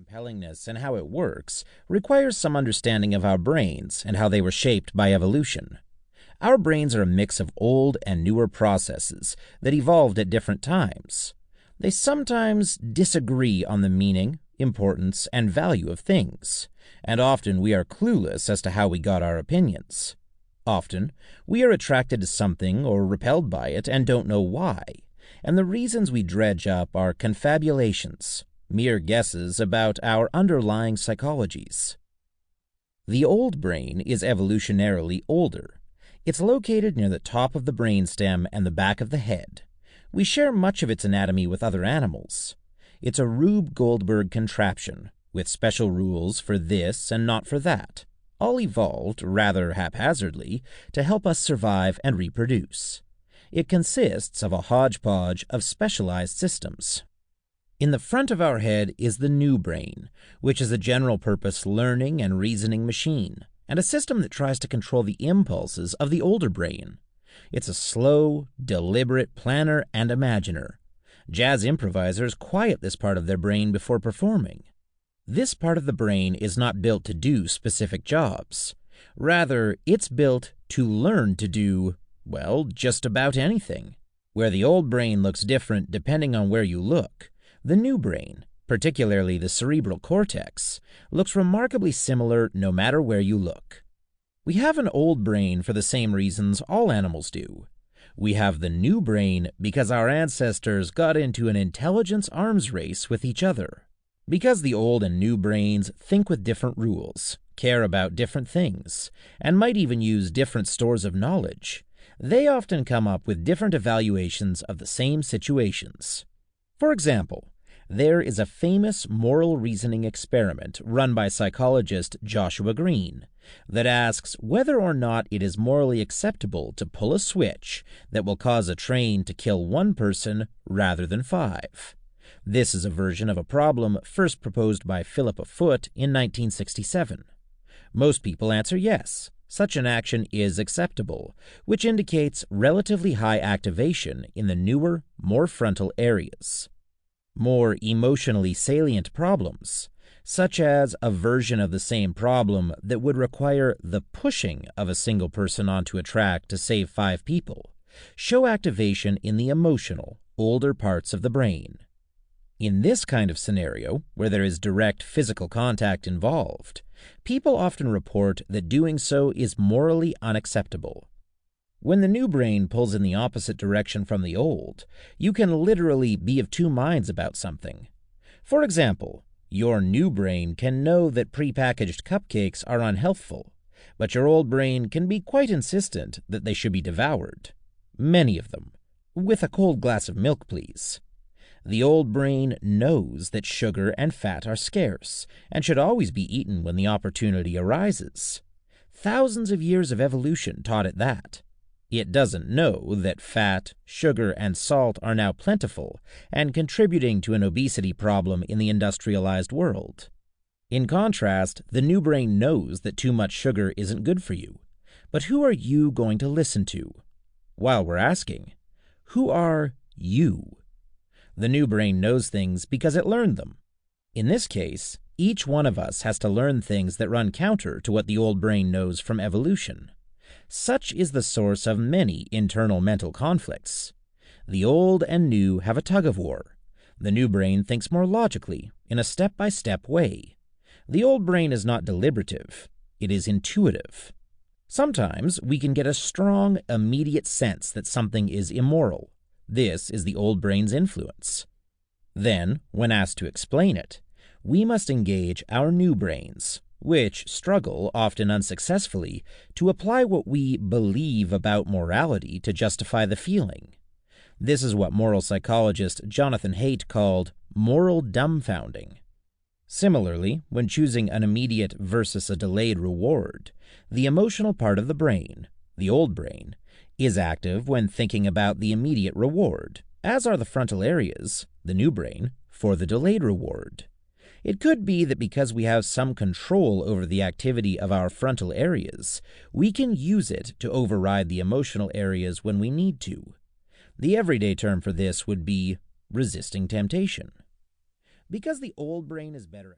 compellingness and how it works requires some understanding of our brains and how they were shaped by evolution. Our brains are a mix of old and newer processes that evolved at different times. They sometimes disagree on the meaning, importance, and value of things, and often we are clueless as to how we got our opinions. Often, we are attracted to something or repelled by it and don't know why, and the reasons we dredge up are confabulations, mere guesses about our underlying psychologies. The old brain is evolutionarily older. It's located near the top of the brainstem and the back of the head. We share much of its anatomy with other animals. It's a Rube Goldberg contraption, with special rules for this and not for that, all evolved, rather haphazardly, to help us survive and reproduce. It consists of a hodgepodge of specialized systems. In the front of our head is the new brain, which is a general-purpose learning and reasoning machine, and a system that tries to control the impulses of the older brain. It's a slow, deliberate planner and imaginer. Jazz improvisers quiet this part of their brain before performing. This part of the brain is not built to do specific jobs. Rather, it's built to learn to do, well, just about anything. Where the old brain looks different depending on where you look, the new brain, particularly the cerebral cortex, looks remarkably similar no matter where you look. We have an old brain for the same reasons all animals do. We have the new brain because our ancestors got into an intelligence arms race with each other. Because the old and new brains think with different rules, care about different things, and might even use different stores of knowledge, they often come up with different evaluations of the same situations. For example, there is a famous moral reasoning experiment run by psychologist Joshua Green that asks whether or not it is morally acceptable to pull a switch that will cause a train to kill one person rather than 5. This is a version of a problem first proposed by Philip Foot in 1967. Most people answer yes, such an action is acceptable, which indicates relatively high activation in the newer, more frontal areas. More emotionally salient problems, such as a version of the same problem that would require the pushing of a single person onto a track to save 5 people, show activation in the emotional, older parts of the brain. In this kind of scenario, where there is direct physical contact involved, people often report that doing so is morally unacceptable. When the new brain pulls in the opposite direction from the old, you can literally be of two minds about something. For example, your new brain can know that prepackaged cupcakes are unhealthful, but your old brain can be quite insistent that they should be devoured. Many of them. With a cold glass of milk, please. The old brain knows that sugar and fat are scarce and should always be eaten when the opportunity arises. Thousands of years of evolution taught it that. It doesn't know that fat, sugar, and salt are now plentiful and contributing to an obesity problem in the industrialized world. In contrast, the new brain knows that too much sugar isn't good for you. But who are you going to listen to? While we're asking, who are you? The new brain knows things because it learned them. In this case, each one of us has to learn things that run counter to what the old brain knows from evolution. Such is the source of many internal mental conflicts. The old and new have a tug-of-war. The new brain thinks more logically, in a step-by-step way. The old brain is not deliberative. It is intuitive. Sometimes we can get a strong, immediate sense that something is immoral. This is the old brain's influence. Then, when asked to explain it, we must engage our new brains, which struggle, often unsuccessfully, to apply what we believe about morality to justify the feeling. This is what moral psychologist Jonathan Haidt called moral dumbfounding. Similarly, when choosing an immediate versus a delayed reward, the emotional part of the brain, the old brain, is active when thinking about the immediate reward, as are the frontal areas, the new brain, for the delayed reward. It could be that because we have some control over the activity of our frontal areas, we can use it to override the emotional areas when we need to. The everyday term for this would be resisting temptation. Because the old brain is better at